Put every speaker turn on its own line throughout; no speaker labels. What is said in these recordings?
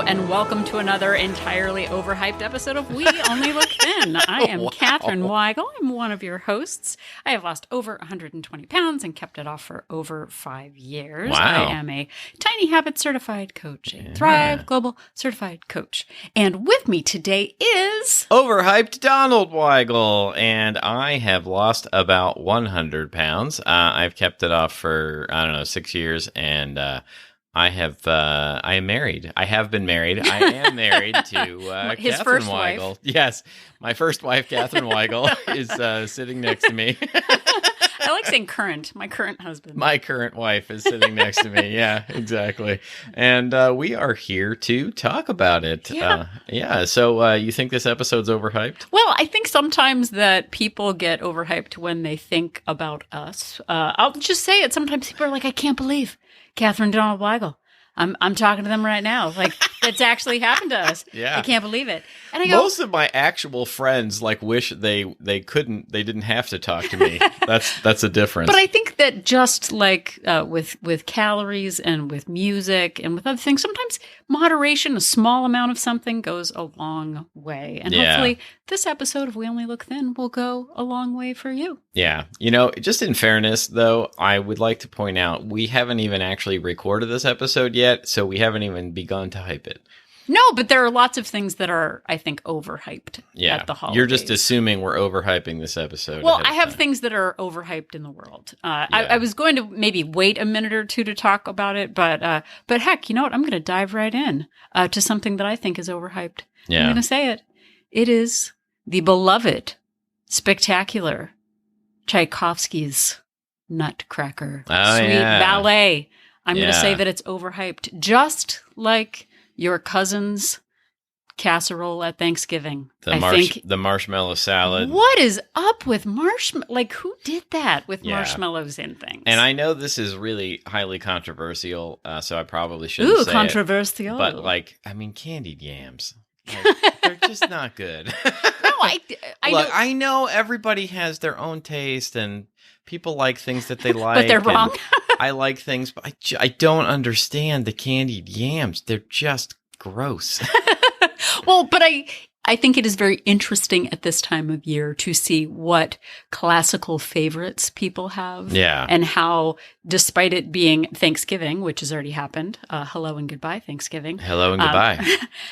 and welcome to another entirely overhyped episode of We Only Look Thin. I am Catherine Weigel. I'm one of your hosts. I have lost over 120 pounds and kept it off for over 5 years.
Wow.
I am a Tiny Habit certified coach, a Thrive Global certified coach. And with me today is...
Overhyped Donald Weigel, and I have lost about 100 pounds. I've kept it off for, 6 years, and I am married. I have been married. I am married to
his
Catherine
first
Weigel.
wife.
Yes, my first wife, Catherine Weigel, is sitting next to me.
I like saying current. My current husband.
My current wife is sitting next to me. Yeah, exactly. And we are here to talk about it.
Yeah.
So you think this episode's overhyped?
Well, I think sometimes that people get overhyped when they think about us. I'll just say it. Sometimes people are like, I can't believe Catherine Donald Weigel. I'm talking to them right now. Like, it's actually happened to us.
Yeah.
I can't believe it. And I go,
Most of my actual friends wish they didn't have to talk to me. That's a difference.
but I think that just like with calories and with music and with other things, sometimes moderation, a small amount of something goes a long way. And hopefully this episode of We Only Look Thin will go a long way for you.
Yeah. Just in fairness, though, I would like to point out we haven't even actually recorded this episode yet, so we haven't even begun to hype it.
No, but there are lots of things that are, I think, overhyped at the holidays.
You're just assuming we're overhyping this episode.
Well, I have things that are overhyped in the world. I was going to maybe wait a minute or two to talk about it, but heck, you know what? I'm going to dive right in to something that I think is overhyped.
Yeah.
I'm going to say it. It is the beloved, spectacular Tchaikovsky's Nutcracker Suite Ballet. I'm going to say that it's overhyped, just like your cousin's casserole at Thanksgiving.
The marshmallow salad.
What is up with marshmallow? Like, who did that with marshmallows in things?
And I know this is really highly controversial, so I probably shouldn't say
controversial.
But, candied yams. They're just not good.
No,
I know everybody has their own taste, and people like things that they like.
But they're wrong.
I like things, but I don't understand the candied yams. They're just gross.
Well, but I think it is very interesting at this time of year to see what classical favorites people have.
Yeah.
And how, despite it being Thanksgiving, which has already happened, hello and goodbye, Thanksgiving.
Hello and goodbye.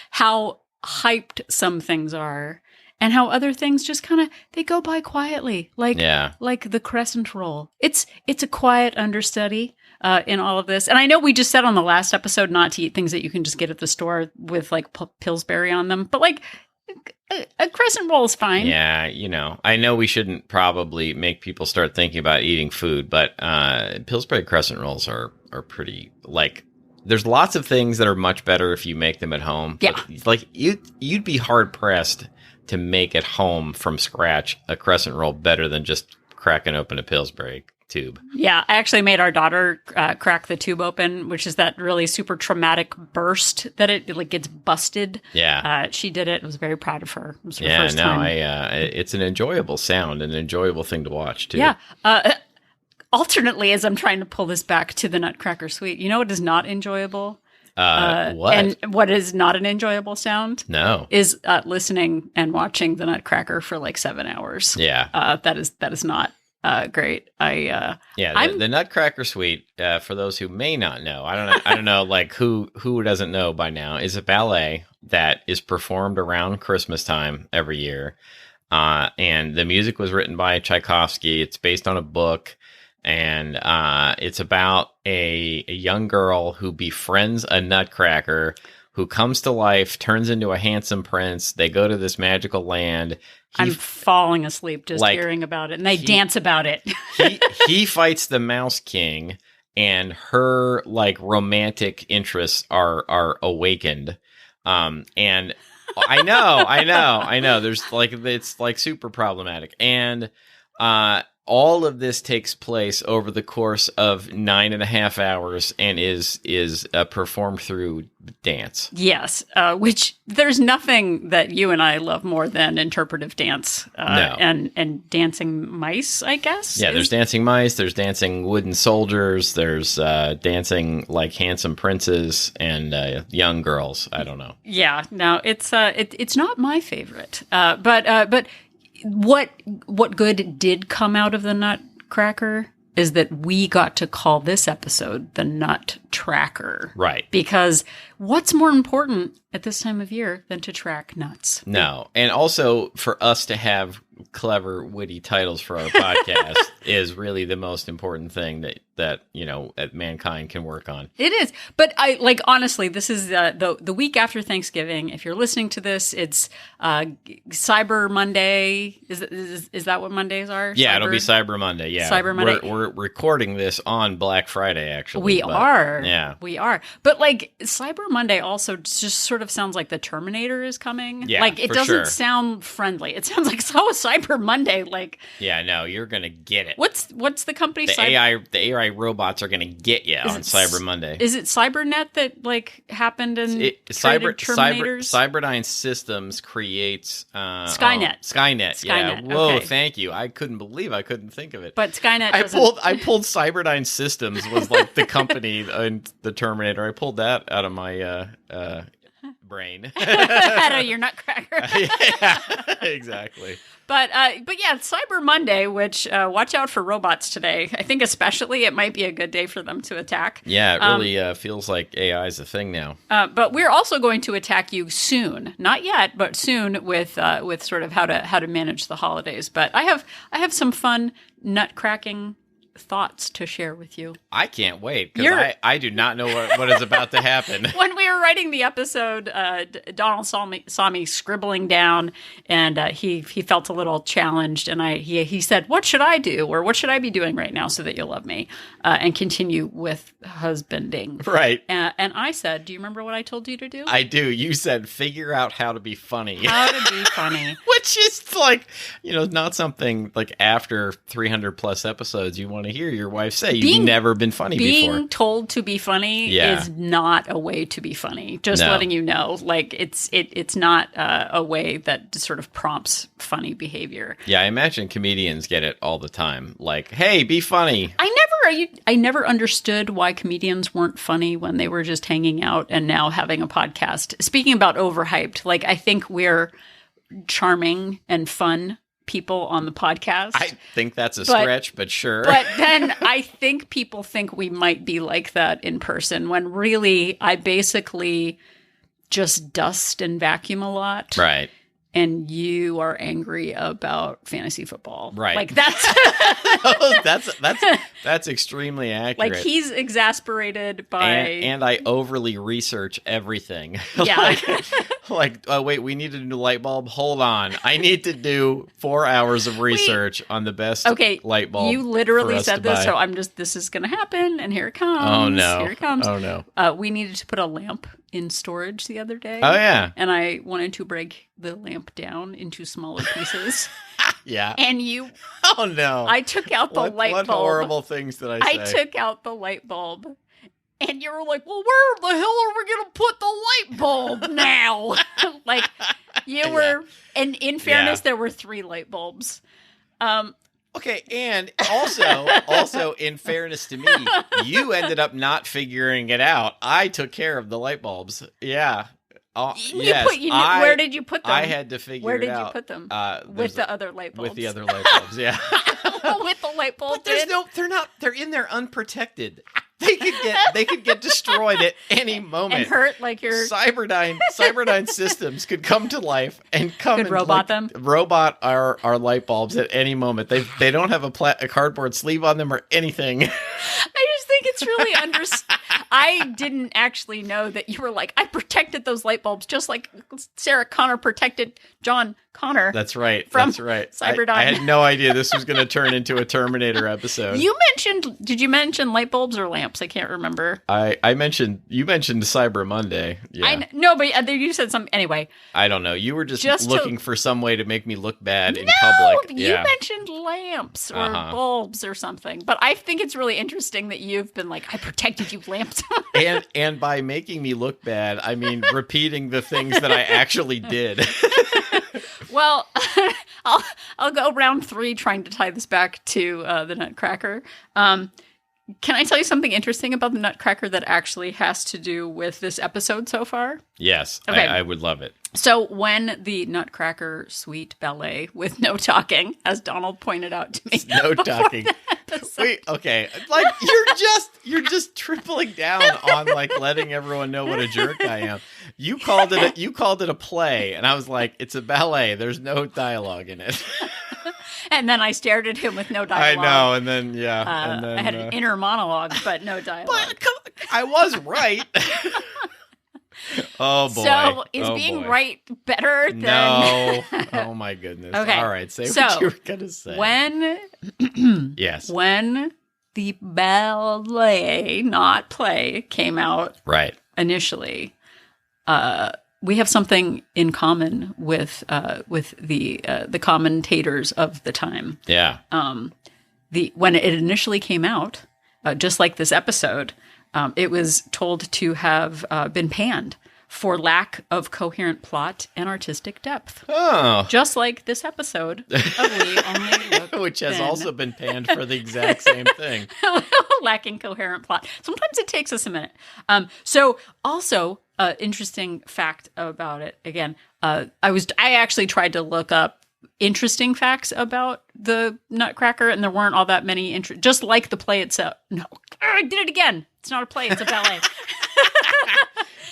How hyped some things are. And how other things just kind of, they go by quietly, like the crescent roll. It's a quiet understudy in all of this. And I know we just said on the last episode not to eat things that you can just get at the store with Pillsbury on them. But a crescent roll is fine.
Yeah, I know we shouldn't probably make people start thinking about eating food, but Pillsbury crescent rolls are pretty, there's lots of things that are much better if you make them at home.
Yeah.
But, you'd be hard-pressed to make at home from scratch a crescent roll better than just cracking open a Pillsbury tube.
Yeah, I actually made our daughter crack the tube open, which is that really super traumatic burst that it gets busted.
Yeah.
She did it. I was very proud of her. It was her first time.
It's an enjoyable sound, an enjoyable thing to watch, too.
Yeah. Alternately, as I'm trying to pull this back to the Nutcracker Suite, you know what is not enjoyable?
What?
And what is not an enjoyable sound?
No.
Is listening and watching the Nutcracker for 7 hours.
Yeah.
That is not great.
The Nutcracker Suite, for those who may not know, I don't know, who doesn't know by now, is a ballet that is performed around Christmas time every year. And the music was written by Tchaikovsky. It's based on a book. And it's about a young girl who befriends a nutcracker who comes to life, turns into a handsome prince. They go to this magical land.
I'm falling asleep just hearing about it. And they dance about it.
he fights the Mouse King, and her romantic interests are awakened. And I know. There's it's super problematic. And all of this takes place over the course of 9.5 hours and is performed through dance.
Yes, which there's nothing that you and I love more than interpretive dance.
No.
And dancing mice, I guess.
Yeah, there's dancing mice, there's dancing wooden soldiers, there's dancing like handsome princes and young girls. I don't know.
Yeah, no, it's not my favorite. But what good did come out of the Nutcracker is that we got to call this episode the Nut Tracker.
Right.
Because what's more important at this time of year than to track nuts?
No. And also for us to have clever, witty titles for our podcast is really the most important thing that mankind can work on.
It is. But honestly, this is the week after Thanksgiving. If you're listening to this, it's Cyber Monday. Is that what Mondays are?
Yeah, it'll be Cyber Monday. Yeah.
Cyber Monday.
We're recording this on Black Friday, actually.
We are.
Yeah.
We are. But Cyber Monday also just sort of sounds like the Terminator is coming.
Yeah,
it doesn't sound friendly. It sounds like Cyber Monday.
Yeah, no, you're gonna get it.
What's the company?
The AI robots are gonna get you on Cyber Monday.
Is it Cybernet that happened and created Terminators?
Cyberdyne Systems creates
Skynet.
Skynet. Yeah. Whoa, okay. Thank you. I couldn't believe I couldn't think of it.
But Skynet.
I pulled Cyberdyne Systems was like the company and the Terminator. I pulled that out of my brain.
Out of your Nutcracker.
Yeah, exactly.
But yeah, Cyber Monday, which watch out for robots today. I think especially it might be a good day for them to attack.
Yeah, it really feels like AI is a thing now.
But we're also going to attack you soon. Not yet, but soon with sort of how to manage the holidays. But I have some fun nut cracking thoughts to share with you.
I can't wait because I do not know what is about to happen.
When we were writing the episode, Donald saw me scribbling down, and he felt a little challenged, and he said, "What should I do, or what should I be doing right now so that you'll love me and continue with husbanding?"
Right.
And I said, "Do you remember what I told you to do?"
I do. You said, "Figure out how to be funny."
How to be funny,
which is not something like after 300 plus episodes you want to hear your wife say. You've never been funny before.
Being told to be funny is not a way to be funny. Just letting you know, it's not a way that sort of prompts funny behavior.
Yeah, I imagine comedians get it all the time. Like, hey, be funny.
I never understood why comedians weren't funny when they were just hanging out and now having a podcast. Speaking about overhyped, I think we're charming and fun people on the podcast.
I think that's a stretch, but sure.
But then I think people think we might be like that in person when really I basically just dust and vacuum a lot.
Right.
And you are angry about fantasy football.
Right. That's extremely accurate.
He's exasperated by...
And I overly research everything.
Yeah.
Oh, wait, we need a new light bulb? Hold on. I need to do 4 hours of research on the best light bulb.
You literally said this, so this is going to happen, and here it comes.
Oh, no.
Here it comes.
Oh, no.
We needed to put a lamp in storage the other day.
Oh, yeah.
And I wanted to break the lamp down into smaller pieces.
Yeah.
And you...
Oh, no.
I took out the light bulb.
What horrible things did I say?
I took out the light bulb. And you were like, well, where the hell are we going to put the light bulb now? You were... And in fairness, there were 3 light bulbs.
Okay, and also in fairness to me, you ended up not figuring it out. I took care of the light bulbs. Yeah.
Where did you put them?
I had to figure it out.
Where did you put them? With the other light bulbs.
With the other light bulbs, yeah.
With the light bulbs.
But they're in there unprotected. They could get destroyed at any moment
and hurt like your
Cyberdyne Systems could come to life and robot our light bulbs at any moment. They don't have a cardboard sleeve on them or anything.
I just think it's really I didn't actually know that you were like, I protected those light bulbs just like Sarah Connor protected John Connor.
That's right.
From
Cyberdyne. I had no idea this was going to turn into a Terminator episode.
Did you mention light bulbs or lamps? I can't remember.
You mentioned Cyber Monday. Yeah.
No, but you said something. Anyway.
I don't know. You were just looking for some way to make me look bad in public.
You mentioned lamps or bulbs or something. But I think it's really interesting that you've been like, I protected you, lamps.
and by making me look bad, I mean repeating the things that I actually did.
Well, I'll go round 3 trying to tie this back to the Nutcracker. Can I tell you something interesting about the Nutcracker that actually has to do with this episode so far?
Yes, okay. I would love it.
So when the Nutcracker Suite Ballet with no talking, as Donald pointed out to me.
No talking. Wait, okay. Like you're just tripling down on like letting everyone know what a jerk I am. You called it a play, and I was like, it's a ballet. There's no dialogue in it.
And then I stared at him with no dialogue.
I know, and then
I had an inner monologue, but no dialogue.
But I was right. Oh boy!
So is being right better than?
No. Oh my goodness!
Okay.
All right, say what you were gonna say.
When the ballet, not play, came out,
right
initially, we have something in common with the commentators of the time.
Yeah.
When it initially came out, just like this episode, it was told to have been panned for lack of coherent plot and artistic depth.
Oh.
Just like this episode of We Only Look
Which has also been panned for the exact same thing.
Lacking coherent plot. Sometimes it takes us a minute. So also, interesting fact about it. Again, I actually tried to look up interesting facts about the Nutcracker, and there weren't all that many. Just like the play itself. No, I did it again. It's not a play; it's a ballet.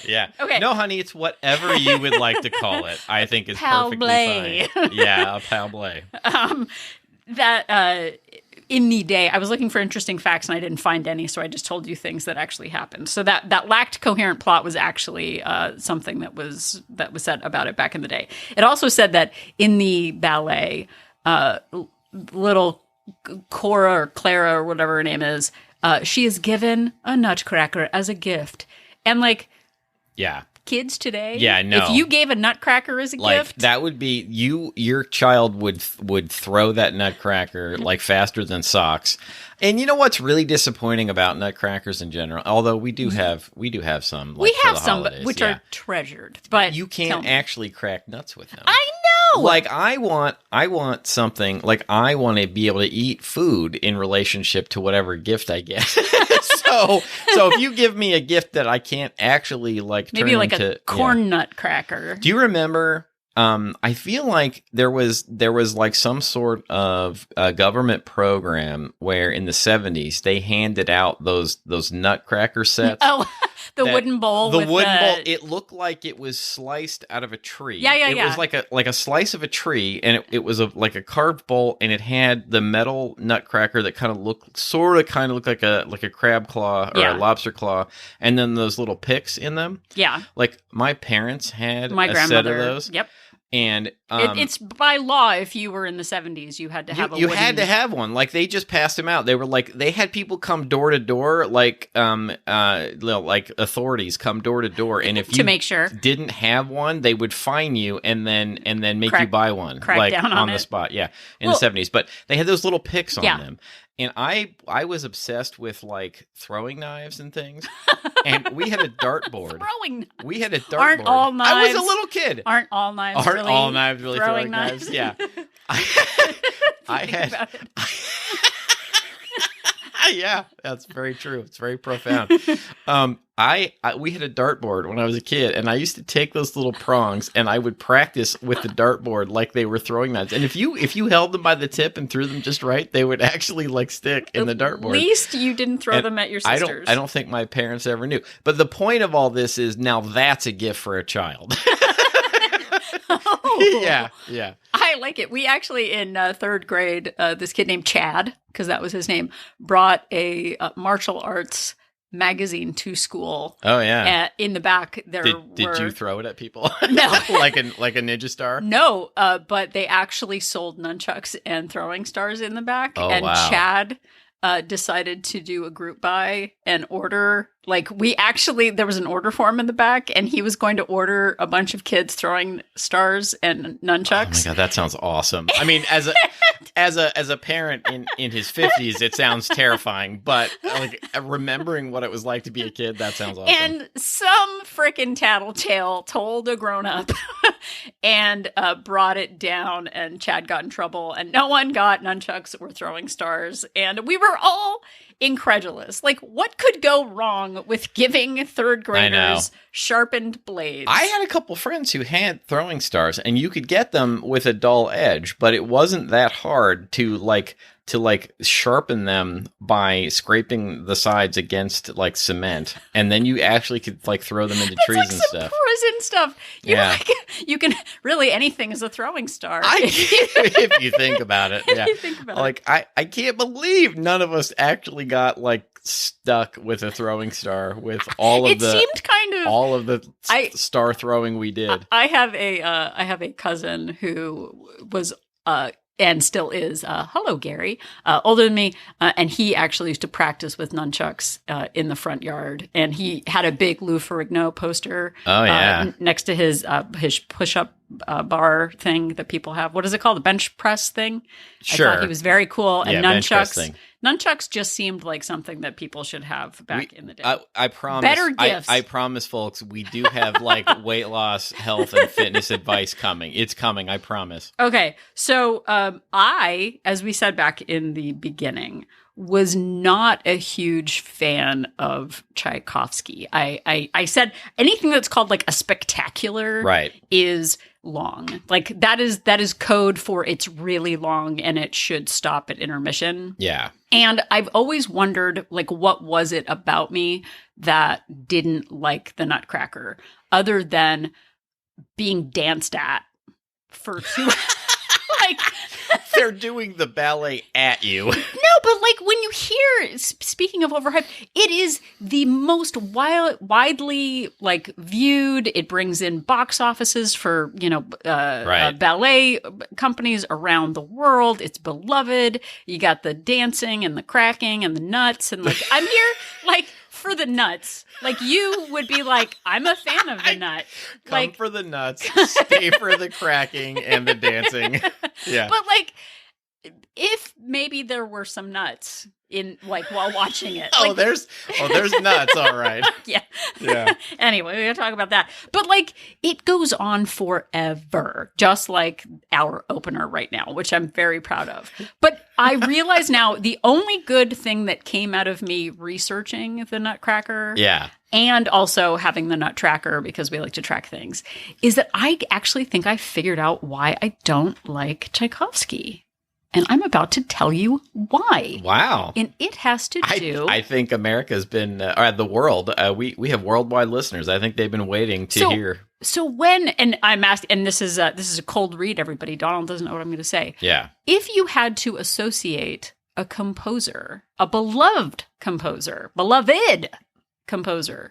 Yeah.
Okay.
No, honey, it's whatever you would like to call it. I think is perfectly fine. Yeah, a palblay.
In the day, I was looking for interesting facts and I didn't find any, so I just told you things that actually happened. So that lacked coherent plot was actually something that was said about it back in the day. It also said that in the ballet, little Cora or Clara or whatever her name is, she is given a Nutcracker as a gift, and like.
Yeah.
Kids today.
Yeah, no.
If you gave a Nutcracker as a gift,
that would be your child would throw that Nutcracker like faster than socks. And you know what's really disappointing about Nutcrackers in general? Although we do have some. Like,
we have
some
holidays, which are treasured, but
you can't actually crack nuts with them.
I know.
Like I want something. Like I want to be able to eat food in relationship to whatever gift I get. So if you give me a gift that I can't actually like
maybe
turn
like
into,
a corn Nutcracker.
Do you remember? I feel like there was like some sort of government program where in the 70s they handed out those Nutcracker sets.
Oh, the wooden bowl.
The wooden bowl. It looked like it was sliced out of a tree.
Yeah.
It was like a slice of a tree, and it was like a carved bowl, and it had the metal Nutcracker that kind of looked like a crab claw or a lobster claw, and then those little picks in them.
Yeah.
Like my parents had
my grandmother,
set of those.
Yep.
And
it's by law, if you were in the 70s, you had to have
had to have one. Like they just passed them out. They were like they had people come door to door, like authorities come door to door, and if you
to make sure
didn't have one, they would fine you and then make you buy one, like
down
on the spot. Yeah, in the 70s. But they had those little picks on them. And I was obsessed with like throwing knives and things. And we had a dartboard. We had a dartboard.
Aren't all knives?
I was a little kid.
Aren't all knives really
throwing knives? Yeah. I had. Yeah, that's very true. It's very profound. We had a dartboard when I was a kid, and I used to take those little prongs and I would practice with the dartboard like they were throwing knives. And if you held them by the tip and threw them just right, they would actually like stick in the dartboard. At
least you didn't throw them at your sisters.
I don't think my parents ever knew. But the point of all this is now that's a gift for a child. Oh. Yeah.
I like it. We actually, in third grade, this kid named Chad, because that was his name, brought a martial arts magazine to school.
Oh yeah.
In the back there
did you throw it at people?
No.
like a ninja star?
No, but they actually sold nunchucks and throwing stars in the back.
Oh,
and
wow.
Chad decided to do a group buy and order. Like there was an order form in the back, and he was going to order a bunch of kids throwing stars and nunchucks.
Oh my God, that sounds awesome. I mean, as a parent in his 50s, it sounds terrifying, but like remembering what it was like to be a kid, that sounds awesome.
And some frickin' tattletale told a grown-up and brought it down, and Chad got in trouble, and no one got nunchucks or throwing stars, and we were all incredulous. Like, what could go wrong with giving third graders sharpened blades?
I had a couple friends who had throwing stars, and you could get them with a dull edge, but it wasn't that hard to sharpen them by scraping the sides against like cement, and then you actually could like throw them into trees
like
and
some
stuff.
Prison stuff. You can really, anything is a throwing star.
If you think about it, yeah.
If you think about
it. I can't believe none of us actually got like stuck with a throwing star with all of the star throwing we did.
I have a cousin who was and still is, hello, Gary, older than me. And he actually used to practice with nunchucks in the front yard. And he had a big Lou Ferrigno poster next to his push-up bar thing that people have. What is it called? The bench press thing?
Sure.
I thought he was very cool. And
nunchucks.
Nunchucks just seemed like something that people should have back in the day.
I promise.
Better gifts.
I promise, folks, we do have like weight loss, health, and fitness advice coming. It's coming. I promise.
Okay. So I, as we said back in the beginning, was not a huge fan of Tchaikovsky. I said anything that's called like a spectacular is long. Like that is code for it's really long and it should stop at intermission.
Yeah.
And I've always wondered, like, what was it about me that didn't like the Nutcracker other than being danced at for 2 like
they're doing the ballet at you.
No, but like when you hear, speaking of overhyped, it is the most widely like viewed. It brings in box offices for, ballet companies around the world. It's beloved. You got the dancing and the cracking and the nuts. And like, I'm here like for the nuts. Like you would be like, I'm a fan of the nut.
Come for the nuts, stay for the cracking and the dancing. Yeah.
But like, if maybe there were some nuts in like while watching it.
There's nuts. All right.
Yeah. Anyway, we're going to talk about that. But like it goes on forever, just like our opener right now, which I'm very proud of. But I realize now the only good thing that came out of me researching the Nutcracker.
Yeah.
And also having the Nut Tracker, because we like to track things, is that I actually think I figured out why I don't like Tchaikovsky. And I'm about to tell you why.
Wow.
And it has to do...
I think America's been, the world, we have worldwide listeners. I think they've been waiting to hear.
So when, and I'm asked, and this is a cold read, everybody. Donald doesn't know what I'm going to say.
Yeah.
If you had to associate a composer, a beloved composer,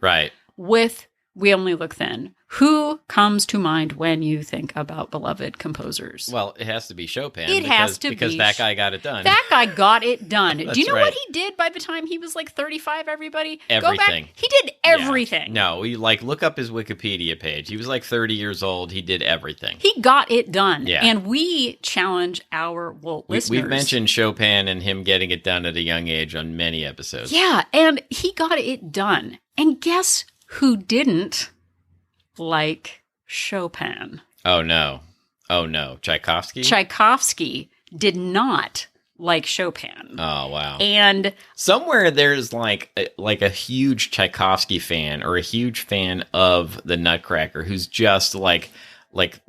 right, with We Only Look Thin, who comes to mind when you think about beloved composers?
Well, it has to be Chopin. Because that guy got it done.
That guy got it done. Do you know
right.
what he did by the time he was like 35, everybody?
Everything.
Go back. He did everything.
Yeah. No, look up his Wikipedia page. He was like 30 years old. He did everything.
He got it done.
Yeah.
And we challenge our listeners.
We've mentioned Chopin and him getting it done at a young age on many episodes.
Yeah, and he got it done. And guess who didn't like Chopin?
Oh no. Tchaikovsky?
Tchaikovsky did not like Chopin.
Oh wow.
And
somewhere there's like a huge Tchaikovsky fan or a huge fan of the Nutcracker who's just like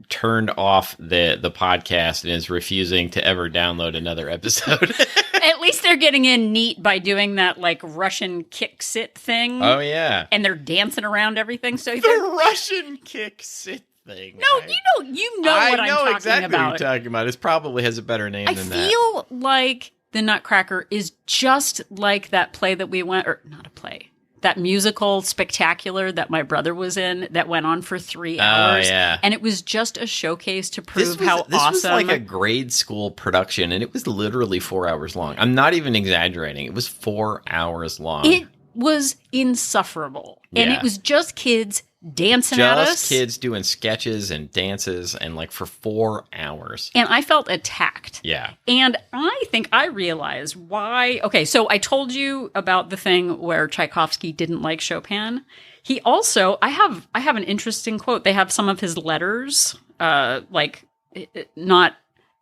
turned off the podcast and is refusing to ever download another episode.
At least they're getting in neat by doing that like Russian kick sit thing.
Oh yeah.
And they're dancing around everything. So
the Russian kick sit thing.
No, you know what I'm talking about. I know
exactly what you're talking about. It probably has a better name than that.
I feel like the Nutcracker is just like that play that we went, or not a play. that musical spectacular that my brother was in that went on for 3 hours.
Oh, yeah.
And it was just a showcase to prove how awesome.
This was like a grade school production, and it was literally 4 hours long. I'm not even exaggerating. It was 4 hours long.
It was insufferable. And it was just kids dancing at us.
Just kids doing sketches and dances and like for 4 hours.
And I felt attacked.
Yeah.
And I think I realized why. Okay, so I told you about the thing where Tchaikovsky didn't like Chopin. He also, I have an interesting quote. They have some of his letters, like not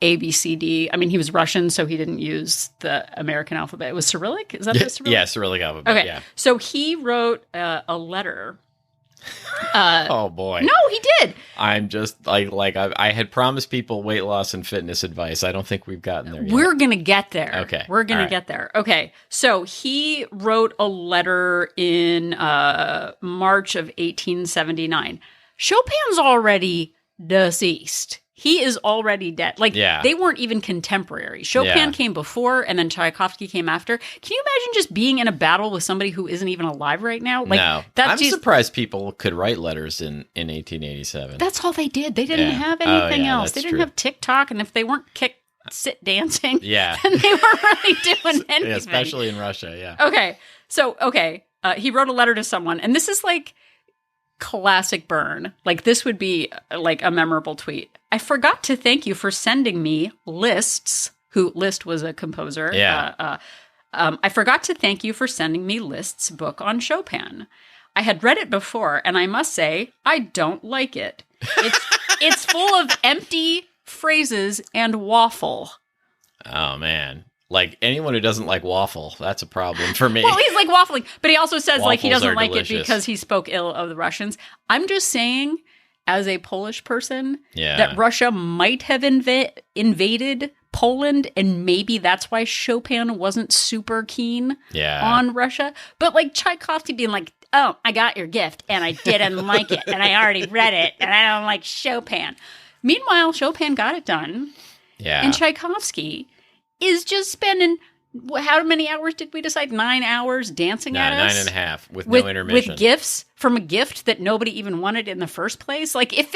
A, B, C, D. I mean, he was Russian, so he didn't use the American alphabet. It was Cyrillic? Is that the Cyrillic?
Yeah, Cyrillic alphabet,
okay.
Yeah.
So he wrote a letter.
Oh boy!
No, he did.
I'm just I had promised people weight loss and fitness advice. I don't think we've gotten there yet.
We're gonna get there.
Okay,
we're gonna get there. Okay, so he wrote a letter in March of 1879. Chopin's already deceased. He is already dead. Like, they weren't even contemporary. Chopin came before, and then Tchaikovsky came after. Can you imagine just being in a battle with somebody who isn't even alive right now? Like,
no. I'm surprised people could write letters in 1887.
That's all they did. They didn't have anything else. They didn't have TikTok, and if they weren't sit dancing, then they weren't really doing anything.
Especially in Russia, yeah.
Okay. So, he wrote a letter to someone, and this is like classic Byrne. Like, this would be like a memorable tweet. I forgot to thank you for sending me Liszt's, who Liszt was a composer.
Yeah.
I forgot to thank you for sending me Liszt's book on Chopin. I had read it before, and I must say, I don't like it. It's full of empty phrases and waffle.
Oh, man. Like, anyone who doesn't like waffle, that's a problem for me.
Well, he's like waffling, but he also says
Waffles
like he doesn't like
delicious.
it because he spoke ill of the Russians. I'm just saying, as a Polish person, that Russia might have invaded Poland, and maybe that's why Chopin wasn't super keen on Russia. But like Tchaikovsky being like, oh, I got your gift, and I didn't like it, and I already read it, and I don't like Chopin. Meanwhile, Chopin got it done.
Yeah.
And Tchaikovsky is just spending, how many hours did we decide? 9 hours dancing at us?
9.5 with no intermission.
With gifts from a gift that nobody even wanted in the first place. Like, if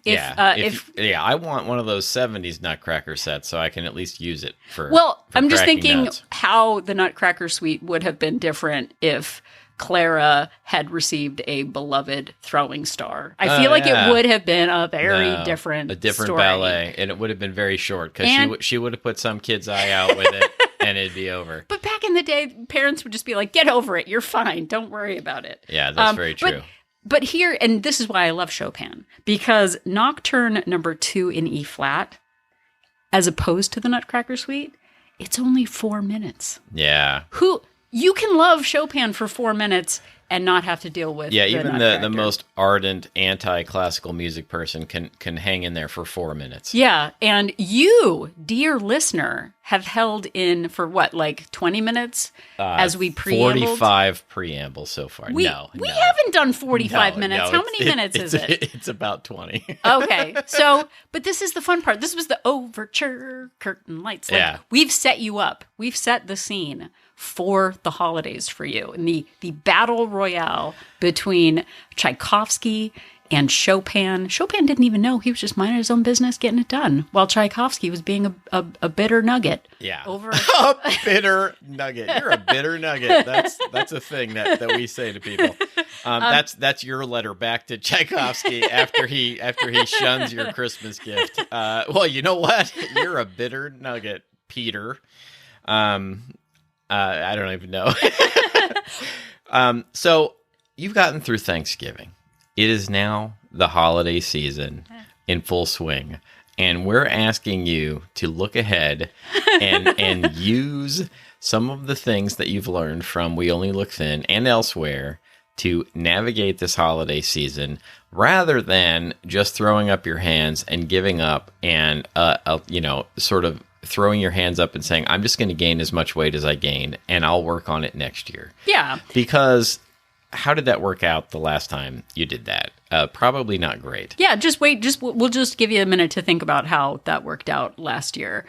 I want one of those 70s Nutcracker sets so I can at least use it for.
Well,
for
I'm just thinking
nuts.
how the Nutcracker Suite would have been different if Clara had received a beloved throwing star. I feel like it would have been a very different story.
Ballet, and it would have been very short because she would have put some kid's eye out with it, and it'd be over.
But back in the day, parents would just be like, "Get over it. You're fine. Don't worry about it."
Yeah, that's very true.
But here, and this is why I love Chopin, because Nocturne number 2 in E flat, as opposed to the Nutcracker Suite, it's only 4 minutes.
Yeah.
You can love Chopin for 4 minutes and not have to deal with
even the most ardent anti-classical music person can hang in there for 4 minutes.
Yeah, and you, dear listener, have held in for what, like 20 minutes as we preambled?
45 preambles so far.
We haven't done 45 minutes. How many minutes is it?
It's about 20.
Okay, so, but this is the fun part. This was the overture, curtain lights. Like, we've set you up. We've set the scene for the holidays for you. And the battle royale between Tchaikovsky and Chopin. Chopin didn't even know. He was just minding his own business, getting it done, while Tchaikovsky was being a bitter nugget.
Yeah. A bitter nugget. You're a bitter nugget. That's a thing that we say to people. That's your letter back to Tchaikovsky after he shuns your Christmas gift. Well, you know what? You're a bitter nugget, Peter. I don't even know. So you've gotten through Thanksgiving. It is now the holiday season in full swing. And we're asking you to look ahead and use some of the things that you've learned from We Only Look Thin and elsewhere to navigate this holiday season rather than just throwing up your hands and giving up and, sort of throwing your hands up and saying, I'm just going to gain as much weight as I gained and I'll work on it next year.
Yeah.
Because how did that work out the last time you did that? probably not great.
Yeah, just wait. We'll just give you a minute to think about how that worked out last year,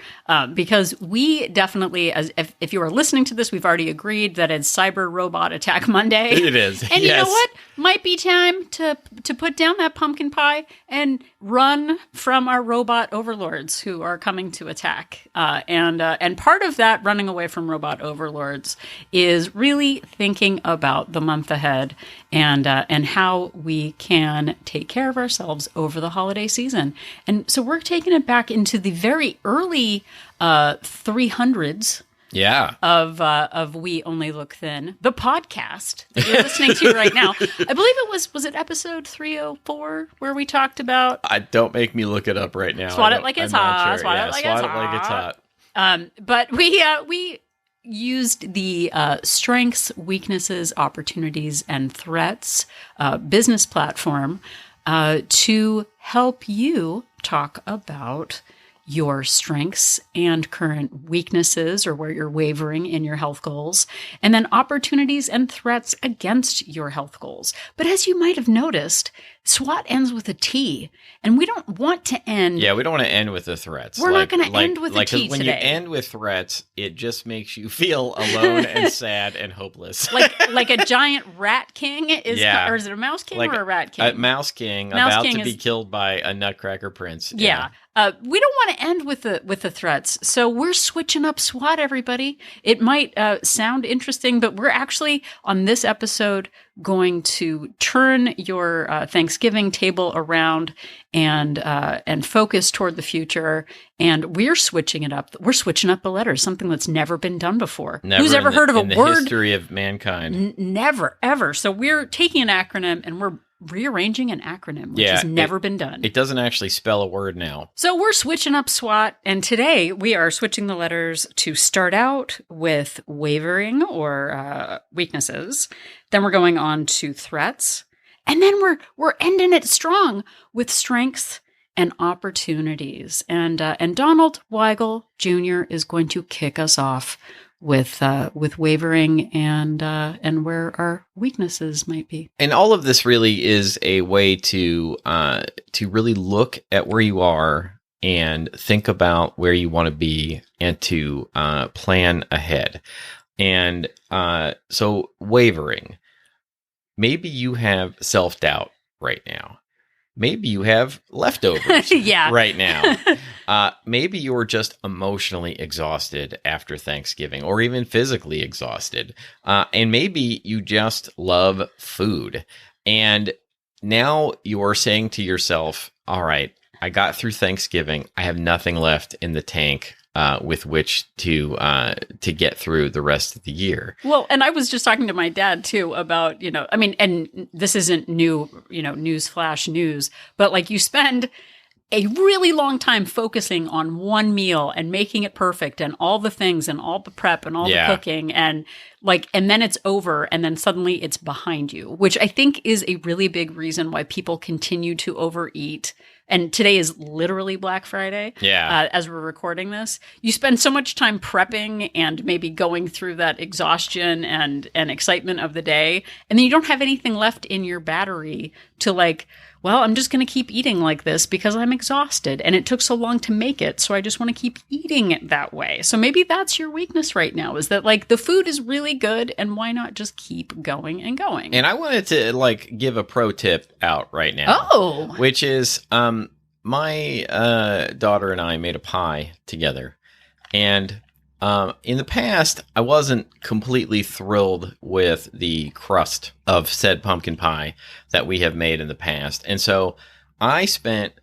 because we definitely, as if you are listening to this, we've already agreed that it's Cyber Robot Attack Monday.
It is,
and you know what? Might be time to put down that pumpkin pie and run from our robot overlords who are coming to attack. And part of that running away from robot overlords is really thinking about the month ahead and how we can take care of ourselves over the holiday season. And so we're taking it back into the very early 300s.
Yeah.
Of We Only Look Thin, the podcast that you're listening to right now. I believe it was it episode 304 where we talked about...
Don't make me look it up right now.
Swat it like it's hot. Swat it like it's hot. But we used the Strengths, Weaknesses, Opportunities, and Threats business platform to help you talk about your strengths and current weaknesses, or where you're wavering in your health goals, and then opportunities and threats against your health goals. But as you might have noticed, SWAT ends with a T, and we don't want to end...
Yeah, we don't want to end with the threats.
We're not going to end with a T today.
When you end with threats, it just makes you feel alone and sad and hopeless.
like a giant rat king is... Yeah. Or is it a mouse king or a rat king?
A mouse king about to be killed by a nutcracker prince.
Yeah. We don't want to end with the threats, so we're switching up SWAT, everybody. It might sound interesting, but we're actually, on this episode, going to turn your Thanksgiving table around and focus toward the future. And we're switching it up. We're switching up the letters, something that's never been done before.
Who's ever heard of a word? In the history of mankind.
Never, ever. So we're taking an acronym and we're rearranging an acronym, which has never been done.
It doesn't actually spell a word now.
So we're switching up SWAT, and today we are switching the letters to start out with wavering or weaknesses. Then we're going on to threats, and then we're ending it strong with strengths and opportunities. And Donald Weigel Jr. is going to kick us off with wavering and where our weaknesses might be.
And all of this really is a way to really look at where you are and think about where you want to be and to plan ahead. And so wavering, maybe you have self-doubt right now. Maybe you have leftovers right now. Maybe you're just emotionally exhausted after Thanksgiving, or even physically exhausted. And maybe you just love food. And now you're saying to yourself, all right, I got through Thanksgiving. I have nothing left in the tank with which to get through the rest of the year.
Well, and I was just talking to my dad too about, and this isn't new, newsflash news, but like you spend a really long time focusing on one meal and making it perfect and all the things and all the prep and all the cooking and then it's over and then suddenly it's behind you, which I think is a really big reason why people continue to overeat. And today is literally Black Friday. As we're recording this, you spend so much time prepping and maybe going through that exhaustion and excitement of the day, and then you don't have anything left in your battery to I'm just going to keep eating like this because I'm exhausted and it took so long to make it. So I just want to keep eating it that way. So maybe that's your weakness right now, is that the food is really good and why not just keep going and going?
And I wanted to give a pro tip out right now. Which is my daughter and I made a pie together. And in the past, I wasn't completely thrilled with the crust of said pumpkin pie that we have made in the past. And so I spent,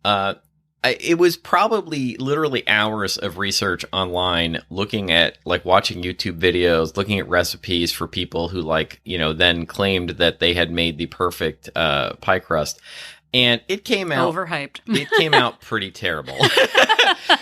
it was probably literally hours of research online, looking at watching YouTube videos, looking at recipes for people who then claimed that they had made the perfect pie crust. And it came out
overhyped.
It came out pretty terrible.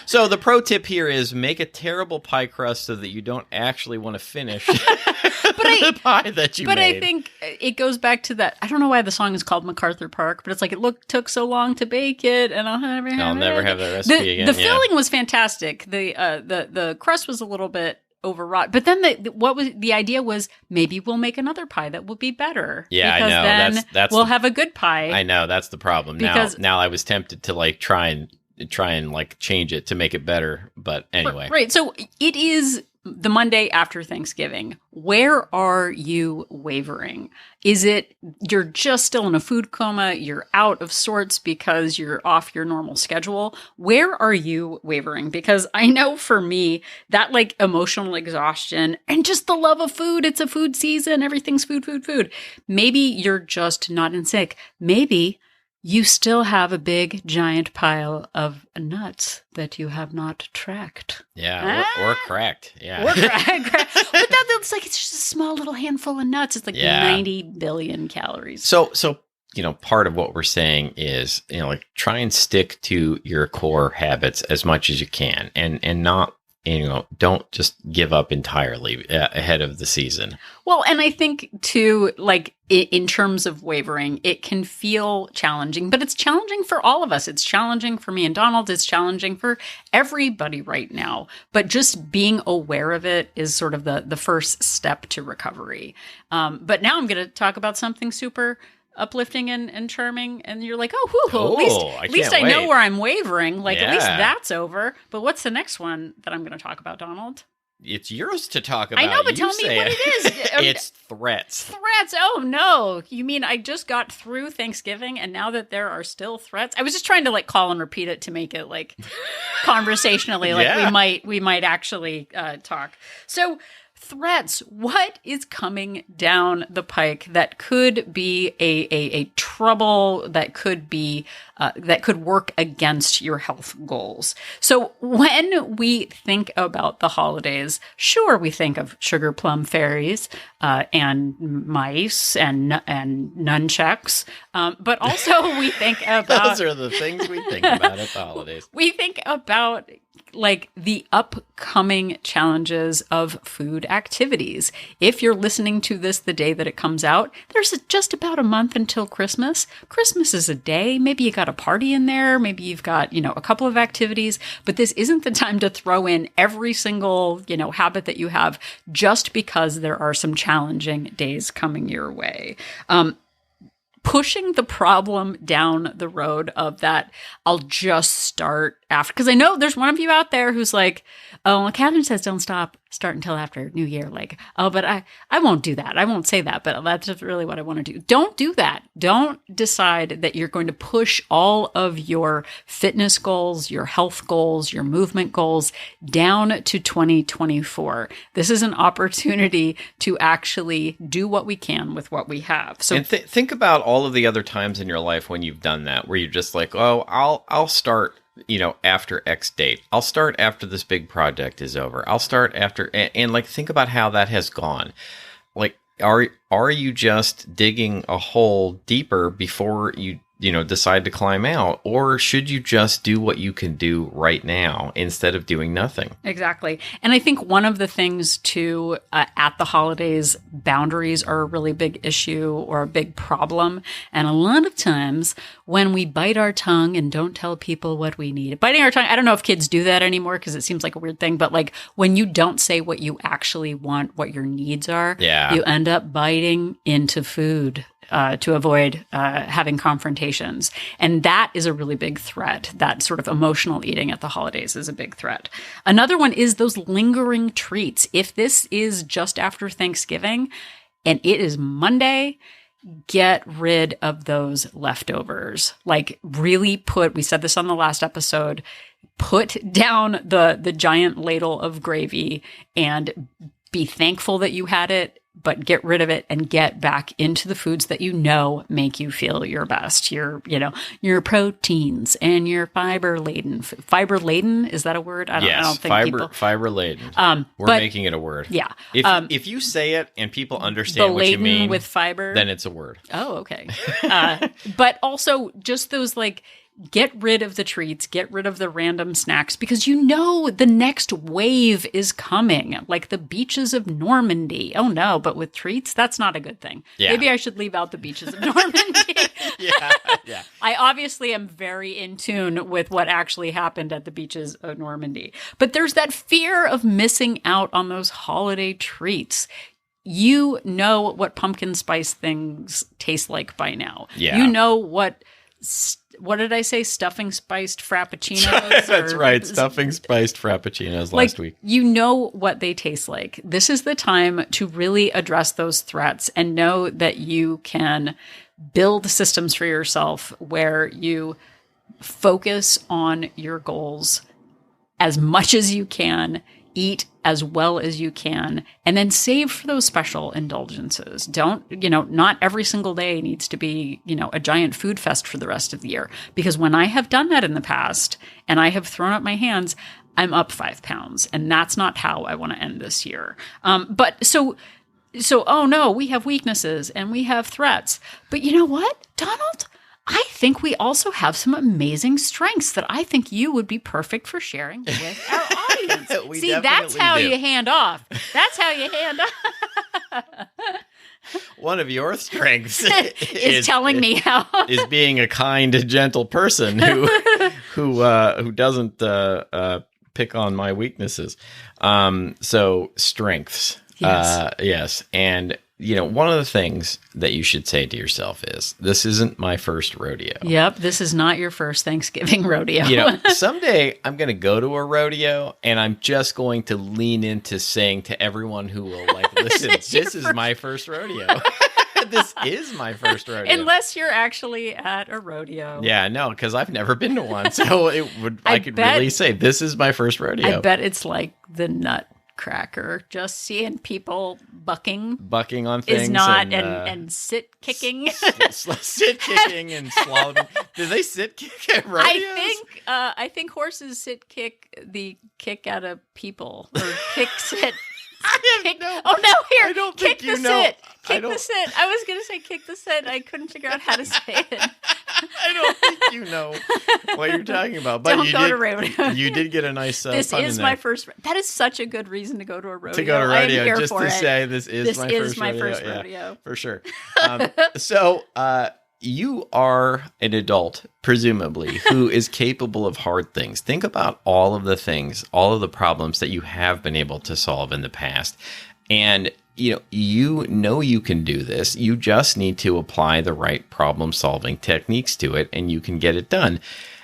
So the pro tip here is make a terrible pie crust so that you don't actually want to finish the pie that you made.
But I think it goes back to that. I don't know why the song is called MacArthur Park, but it's took so long to bake it, and I'll never have
that recipe again.
The filling was fantastic. The crust was a little bit overwrought. But then the idea was maybe we'll make another pie that will be better.
Yeah,
because
I know.
Then
that's
we'll have a good pie.
I know, that's the problem. Now I was tempted to like try and like change it to make it better. But anyway.
Right. So it is the Monday after Thanksgiving. Where are you wavering? Is it you're just still in a food coma? You're out of sorts because you're off your normal schedule? Where are you wavering? Because I know for me, that like emotional exhaustion and just the love of food, it's a food season, everything's food, food, food. Maybe you're just not in sync. Maybe you still have a big, giant pile of nuts that you have not tracked.
Yeah, or cracked. Yeah.
Or cracked. But that's like, it's just a small little handful of nuts. It's like 90 billion calories.
So, part of what we're saying is, like try and stick to your core habits as much as you can and not, don't just give up entirely ahead of the season.
Well, and I think too, like in terms of wavering, it can feel challenging, but it's challenging for all of us. It's challenging for me and Donald. It's challenging for everybody right now. But just being aware of it is sort of the first step to recovery. But now I'm going to talk about something super uplifting and charming, and you're like, at least I know where I'm wavering. Like, at least that's over. But what's the next one that I'm going to talk about, Donald?
It's yours to talk about.
I know, but tell me what it is.
It's threats.
Threats. Oh, no. You mean I just got through Thanksgiving, and now that there are still threats? I was just trying to, like, call and repeat it to make it, like, conversationally. Like, we might actually talk. So, threats. What is coming down the pike that could be a trouble, that could be that could work against your health goals? So when we think about the holidays, sure, we think of sugar plum fairies and mice and nunchucks, but also we think about
those are the things we think about at the holidays.
We think about like the upcoming challenges of food activities. If you're listening to this the day that it comes out, there's just about a month until Christmas. Christmas is a day. Maybe you got a party in there. Maybe you've got, a couple of activities, but this isn't the time to throw in every single, habit that you have just because there are some challenging days coming your way. Pushing the problem down the road of that, I'll just start after, because I know there's one of you out there who's like, oh, well, Catherine says don't start until after New Year. Like, oh, but I won't do that. I won't say that, but that's just really what I want to do. Don't do that. Don't decide that you're going to push all of your fitness goals, your health goals, your movement goals down to 2024. This is an opportunity to actually do what we can with what we have. So
and think about all of the other times in your life when you've done that, where you're just like, oh, I'll start after X date. I'll start after this big project is over. I'll start after, and like, think about how that has gone. Like, are you just digging a hole deeper before you decide to climb out, or should you just do what you can do right now instead of doing nothing?
Exactly. And I think one of the things too, at the holidays, boundaries are a really big issue or a big problem. And a lot of times when we bite our tongue and don't tell people what we need, biting our tongue, I don't know if kids do that anymore because it seems like a weird thing, but like when you don't say what you actually want, what your needs are, you end up biting into food. To avoid having confrontations. And that is a really big threat. That sort of emotional eating at the holidays is a big threat. Another one is those lingering treats. If this is just after Thanksgiving and it is Monday, get rid of those leftovers. Like, really we said this on the last episode, put down the giant ladle of gravy and be thankful that you had it, but get rid of it and get back into the foods that make you feel your best. Your proteins and your fiber laden. Fiber laden, is that a word? I don't think
fiber laden. We're making it a word.
Yeah.
If you say it and people understand what you mean
with fiber,
then it's a word.
Oh, okay. But also just those like get rid of the treats, get rid of the random snacks, because you know the next wave is coming, like the beaches of Normandy. Oh no, but with treats, that's not a good thing. Yeah. Maybe I should leave out the beaches of Normandy.
Yeah.
I obviously am very in tune with what actually happened at the beaches of Normandy. But there's that fear of missing out on those holiday treats. You know what pumpkin spice things taste like by now.
Yeah.
You know what did I say? Stuffing spiced frappuccinos?
That's right. Stuffing spiced frappuccinos last week.
You know what they taste like. This is the time to really address those threats and know that you can build systems for yourself where you focus on your goals as much as you can, eat as well as you can, and then save for those special indulgences. Not every single day needs to be, a giant food fest for the rest of the year. Because when I have done that in the past and I have thrown up my hands, I'm up 5 pounds. And that's not how I want to end this year. So, oh no, we have weaknesses and we have threats. But you know what, Donald? I think we also have some amazing strengths that I think you would be perfect for sharing with our audience. See, that's how you hand off. That's how you hand off.
One of your strengths
is telling me how
is being a kind, gentle person who doesn't pick on my weaknesses. So strengths.
Yes.
Yes. And, one of the things that you should say to yourself is, this isn't my first rodeo.
Yep. This is not your first Thanksgiving rodeo.
Someday I'm going to go to a rodeo and I'm just going to lean into saying to everyone who will listen, this is my first rodeo. This is my first rodeo.
Unless you're actually at a rodeo.
Yeah, no, because I've never been to one. So I could really say, this is my first rodeo.
I bet it's like the Nutcracker. Just seeing people bucking
on things
is not and sit kicking.
Sit kicking and swallowing. Do they sit kick at rodeos?
I think horses sit kick the kick out of people or kick sit. Oh no! Here,
I don't
kick
think
the sit. Kick the sit. I was going to say kick the sit. I couldn't figure out how to say it.
I don't think you know what you're talking about. But
don't go to rodeo.
You did get a nice
This
pun
is
in
my
there.
first. That is such a good reason to go to a rodeo.
To go to rodeo,
I'm here
just
for
to
it.
say this is my first rodeo.
Yeah,
for sure. So you are an adult, presumably, who is capable of hard things. Think about all of the things, all of the problems that you have been able to solve in the past. And, you can do this. You just need to apply the right problem-solving techniques to it, and you can get it done.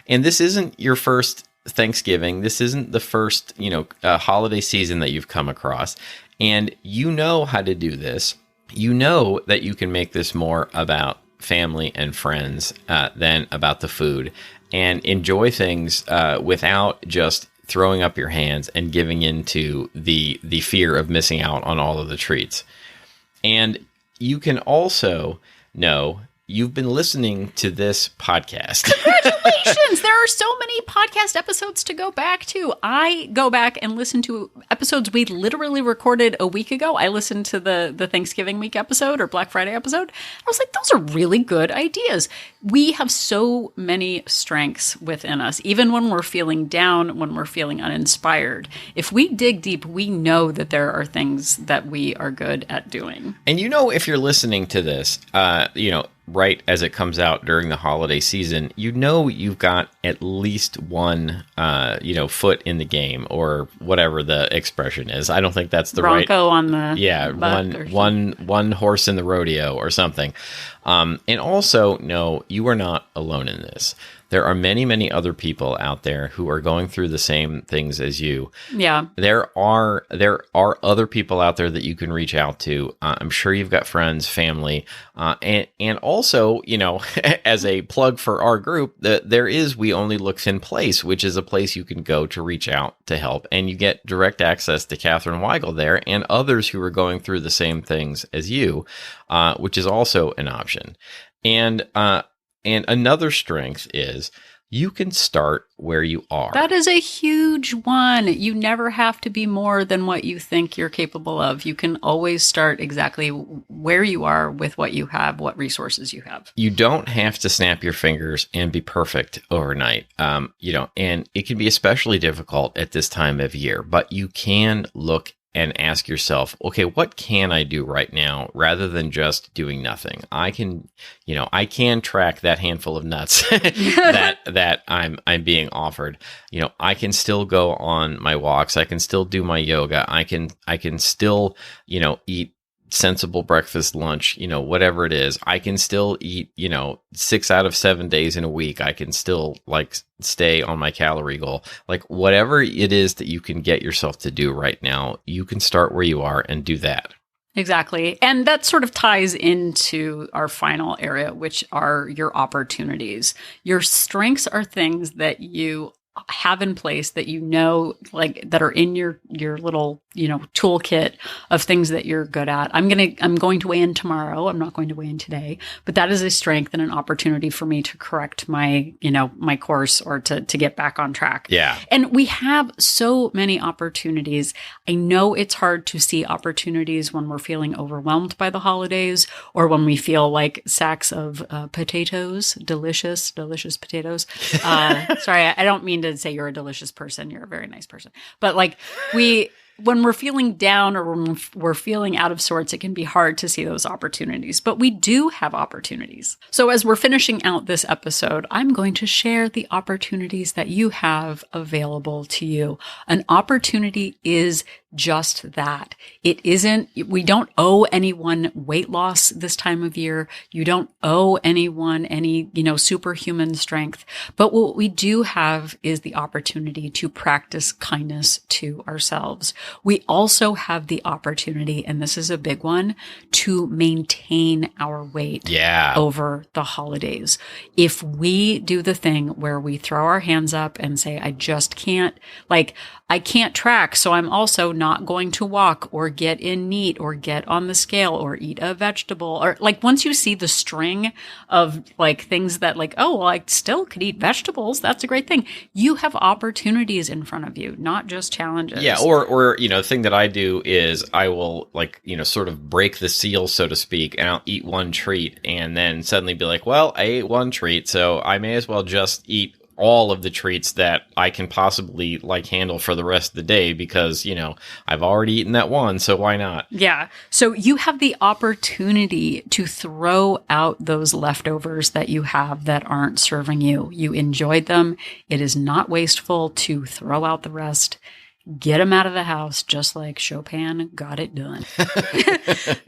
And this isn't your first Thanksgiving. This isn't the first, holiday season that you've come across. And you know how to do this. You know that you can make this more about family and friends than about the food, and enjoy things without just throwing up your hands and giving into the fear of missing out on all of the treats. And you can also know you've been listening to this podcast.
Congratulations! There are so many podcast episodes to go back to. I go back and listen to episodes we literally recorded a week ago. I listened to the Thanksgiving week episode or Black Friday episode. I was like, those are really good ideas. We have so many strengths within us, even when we're feeling down, when we're feeling uninspired. If we dig deep, we know that there are things that we are good at doing.
And if you're listening to this, right as it comes out during the holiday season, you've got at least one, foot in the game, or whatever the expression is. I don't think that's the
Bronco
right.
on the
one horse in the rodeo or something. And also, no, you are not alone in this. There are many, many other people out there who are going through the same things as you.
Yeah.
There are other people out there that you can reach out to. I'm sure you've got friends, family, and also, as a plug for our group, there is We Only Look Thin Place, which is a place you can go to reach out to help, and you get direct access to Katherine Weigel there and others who are going through the same things as you, which is also an option. And another strength is you can start where you are.
That is a huge one. You never have to be more than what you think you're capable of. You can always start exactly where you are with what you have, what resources you have.
You don't have to snap your fingers and be perfect overnight. And it can be especially difficult at this time of year, but you can look and ask yourself, okay, what can I do right now rather than just doing nothing? I can track that handful of nuts that I'm being offered. I can still go on my walks. I can still do my yoga. I can still, eat sensible breakfast, lunch, whatever it is. I can still eat, 6 out of 7 days in a week. I can still stay on my calorie goal. Whatever it is that you can get yourself to do right now, you can start where you are and do that.
Exactly. And that sort of ties into our final area, which are your opportunities. Your strengths are things that you have in place that that are in your little toolkit of things that you're good at. I'm going to weigh in tomorrow. I'm not going to weigh in today, but that is a strength and an opportunity for me to correct my my course or to get back on track.
Yeah.
And we have so many opportunities. I know it's hard to see opportunities when we're feeling overwhelmed by the holidays or when we feel like sacks of potatoes, delicious potatoes. Sorry, I don't mean to say you're a delicious person. You're a very nice person. But when we're feeling down or when we're feeling out of sorts, it can be hard to see those opportunities, but we do have opportunities. So as we're finishing out this episode, I'm going to share the opportunities that you have available to you. An opportunity is just that. We don't owe anyone weight loss this time of year. You don't owe anyone any, superhuman strength. But what we do have is the opportunity to practice kindness to ourselves. We also have the opportunity, and this is a big one, to maintain our weight over the holidays. If we do the thing where we throw our hands up and say, I just can't, I can't track, so I'm also not going to walk or get in neat or get on the scale or eat a vegetable. Or once you see the string of things that I still could eat vegetables, that's a great thing. You have opportunities in front of you, not just challenges.
Yeah. Or the thing that I do is I will sort of break the seal, so to speak, and I'll eat one treat and then suddenly be like, well, I ate one treat, so I may as well just eat all of the treats that I can possibly handle for the rest of the day because, I've already eaten that one. So why not?
Yeah. So you have the opportunity to throw out those leftovers that you have that aren't serving you. You enjoyed them. It is not wasteful to throw out the rest. Get them out of the house, just like Chopin got it done.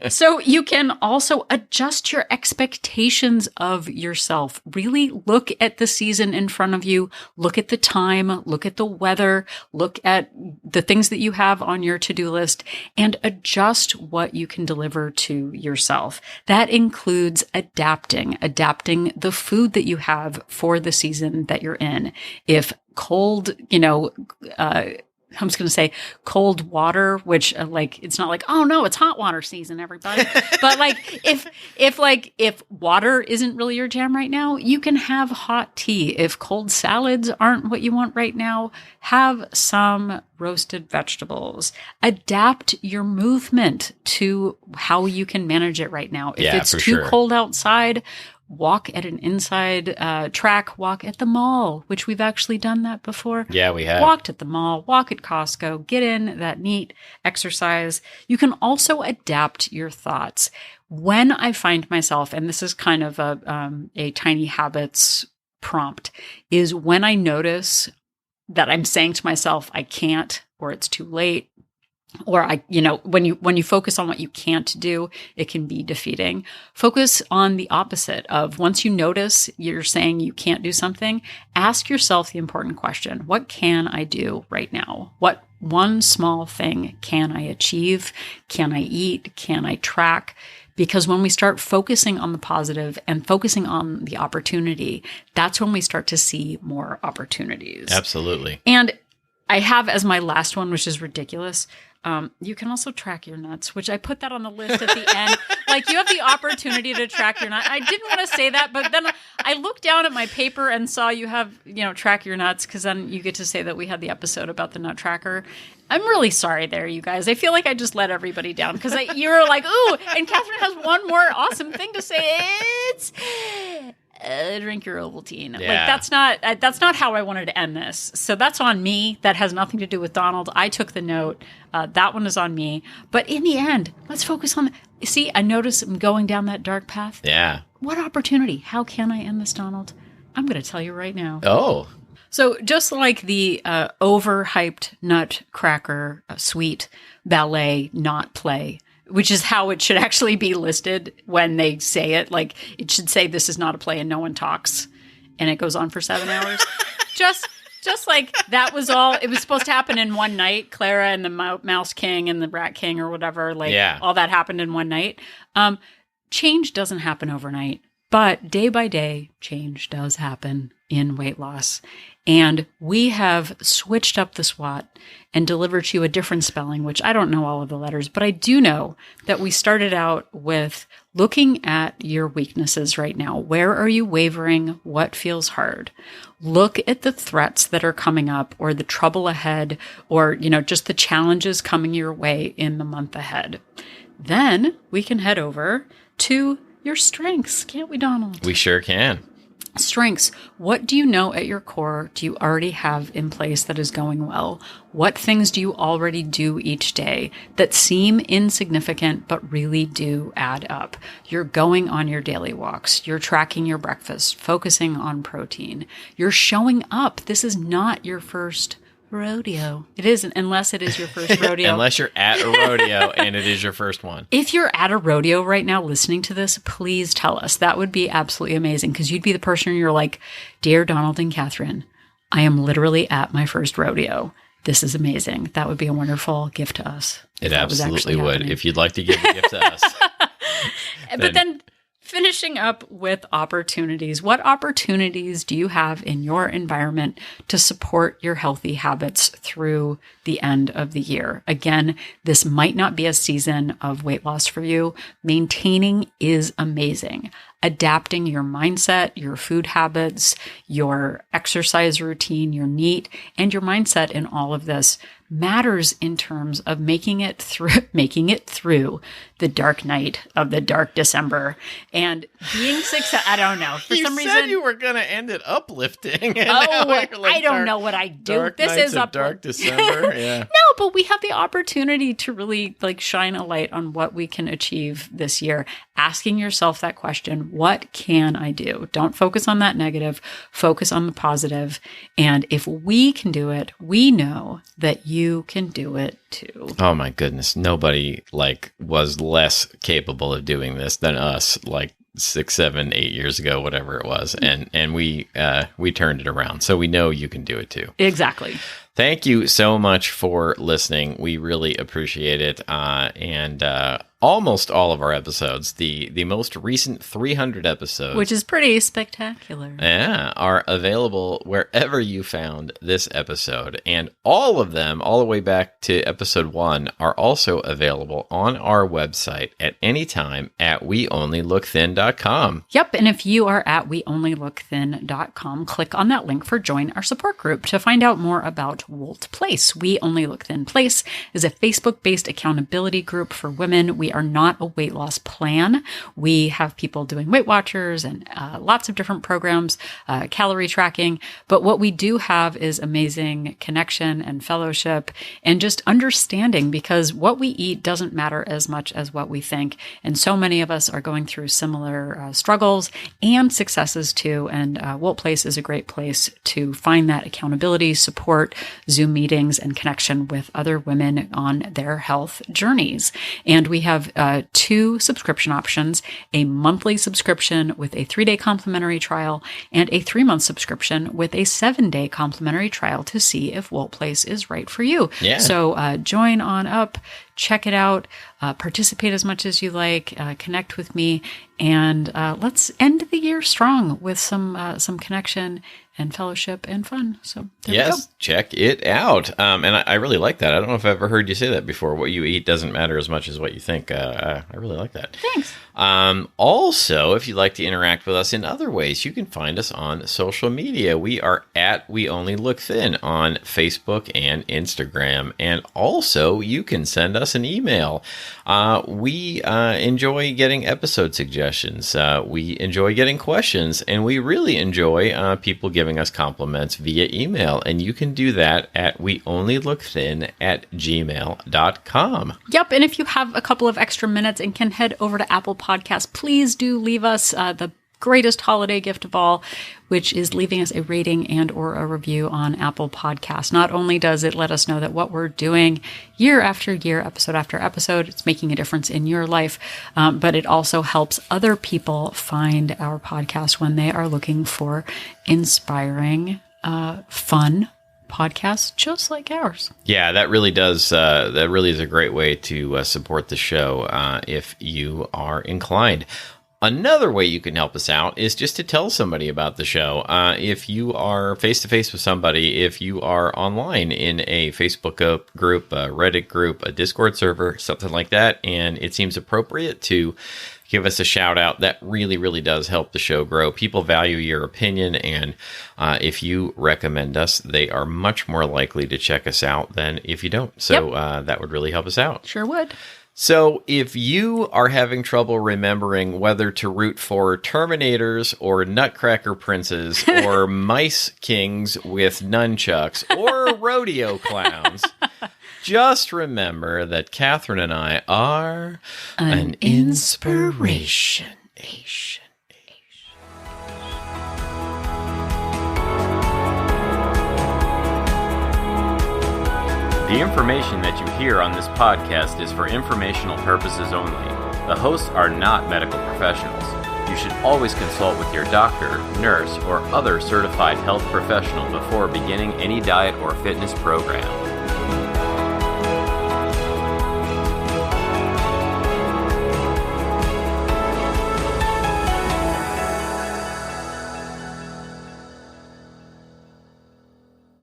So you can also adjust your expectations of yourself. Really look at the season in front of you. Look at the time. Look at the weather. Look at the things that you have on your to-do list and adjust what you can deliver to yourself. That includes adapting the food that you have for the season that you're in. If cold, I'm just going to say cold water, which it's not oh no, it's hot water season, everybody. But if water isn't really your jam right now, you can have hot tea. If cold salads aren't what you want right now, have some roasted vegetables. Adapt your movement to how you can manage it right now. If it's too cold outside, walk at an inside track, walk at the mall, which we've actually done that before.
Yeah, we have.
Walked at the mall, walk at Costco, get in that neat exercise. You can also adapt your thoughts. When I find myself, and this is kind of a tiny habits prompt, is when I notice that I'm saying to myself, I can't, or it's too late, or when you focus on what you can't do, it can be defeating. Focus on the opposite of once you notice you're saying you can't do something, ask yourself the important question. What can I do right now? What one small thing can I achieve? Can I eat? Can I track? Because when we start focusing on the positive and focusing on the opportunity, that's when we start to see more opportunities.
Absolutely.
And I have as my last one, which is ridiculous, you can also track your nuts, which I put that on the list at the end. Like, you have the opportunity to track your nuts. I didn't want to say that, but then I looked down at my paper and saw you have, track your nuts, because then you get to say that we had the episode about the nut tracker. I'm really sorry there, you guys. I feel like I just let everybody down because you were like, ooh, and Catherine has one more awesome thing to say. It's drink your Ovaltine.
Yeah.
Like, that's not how I wanted to end this. So that's on me. That has nothing to do with Donald. I took the note. That one is on me. But in the end, let's focus on. See, I notice I'm going down that dark path.
Yeah.
What opportunity? How can I end this, Donald? I'm going to tell you right now.
Oh.
So just like the overhyped Nutcracker suite ballet not play, which is how it should actually be listed when they say it. Like, it should say this is not a play and no one talks, and it goes on for 7 hours. just like that was all. It was supposed to happen in one night. Clara and the Mouse King and the Rat King or whatever. All that happened in one night. Change doesn't happen overnight, but day by day, change does happen in weight loss. And we have switched up the SWOT and delivered to you a different spelling, which I don't know all of the letters, but I do know that we started out with looking at your weaknesses right now. Where are you wavering? What feels hard? Look at the threats that are coming up, or the trouble ahead, or, just the challenges coming your way in the month ahead. Then we can head over to your strengths, can't we, Donald?
We sure can.
Strengths. What do you know at your core do you already have in place that is going well? What things do you already do each day that seem insignificant but really do add up? You're going on your daily walks. You're tracking your breakfast, focusing on protein. You're showing up. This is not your first rodeo. It isn't, unless it is your first rodeo.
Unless you're at a rodeo and it is your first one.
If you're at a rodeo right now listening to this, please tell us. That would be absolutely amazing, because you'd be the person you're like, Dear Donald and Catherine, I am literally at my first rodeo. This is amazing. That would be a wonderful gift to us.
It absolutely would. Happening. If you'd like to give a gift to us.
But then finishing up with opportunities. What opportunities do you have in your environment to support your healthy habits through the end of the year? Again, this might not be a season of weight loss for you. Maintaining is amazing. Adapting your mindset, your food habits, your exercise routine, your NEAT, and your mindset in all of this matters in terms of making it through the dark night of the dark December and being successful. I don't know. For some reason,
you said you were going to end it uplifting.
I don't know what I do. This is
dark December. Yeah.
No, but we have the opportunity to really shine a light on what we can achieve this year. Asking yourself that question, what can I do? Don't focus on that negative, focus on the positive. And if we can do it, we know that you can do it too.
Oh my goodness. Nobody was less capable of doing this than us 6, 7, 8 years ago, whatever it was. And we turned it around. So we know you can do it too.
Exactly.
Thank you so much for listening. We really appreciate it. And almost all of our episodes, the most recent 300 episodes,
which is pretty spectacular,
are available wherever you found this episode. And all of them, all the way back to episode 1, are also available on our website at any time at weonlylookthin.com.
Yep. And if you are at weonlylookthin.com, click on that link for Join Our Support Group to find out more about Wolt Place. We Only Look Thin Place is a Facebook-based accountability group for women. We are not a weight loss plan. We have people doing Weight Watchers and lots of different programs, calorie tracking. But what we do have is amazing connection and fellowship and just understanding, because what we eat doesn't matter as much as what we think. And so many of us are going through similar struggles and successes too. And Wolt Place is a great place to find that accountability, support, Zoom meetings, and connection with other women on their health journeys. And we have 2 subscription options, a monthly subscription with a 3-day complimentary trial and a 3-month subscription with a 7-day complimentary trial to see if Wolt Place is right for you.
Yeah.
So join on up, check it out, participate as much as you like, connect with me, and let's end the year strong with some connection and fellowship and fun. So
yes, check it out. And I really like that. I don't know if I've ever heard you say that before. What you eat doesn't matter as much as what you think. I really like that.
Thanks.
Also, if you'd like to interact with us in other ways, you can find us on social media. We are at We Only Look Thin on Facebook and Instagram. And also, you can send us an email. We enjoy getting episode suggestions. We enjoy getting questions. And we really enjoy people giving us compliments via email, and you can do that at weonlylookthin@gmail.com.
Yep, and if you have a couple of extra minutes and can head over to Apple Podcasts, please do leave us the greatest holiday gift of all, which is leaving us a rating and or a review on Apple Podcasts. Not only does it let us know that what we're doing year after year, episode after episode, it's making a difference in your life, but it also helps other people find our podcast when they are looking for inspiring, fun podcasts just like ours.
Yeah, that really does. That really is a great way to support the show if you are inclined. Another way you can help us out is just to tell somebody about the show. If you are face-to-face with somebody, if you are online in a Facebook group, a Reddit group, a Discord server, something like that, and it seems appropriate to give us a shout out, that really, really does help the show grow. People value your opinion, and if you recommend us, they are much more likely to check us out than if you don't. So that would really help us out.
Sure would.
So if you are having trouble remembering whether to root for Terminators or Nutcracker Princes or Mice Kings with nunchucks or rodeo clowns, just remember that Catherine and I are an inspiration. The information that you hear on this podcast is for informational purposes only. The hosts are not medical professionals. You should always consult with your doctor, nurse, or other certified health professional before beginning any diet or fitness program.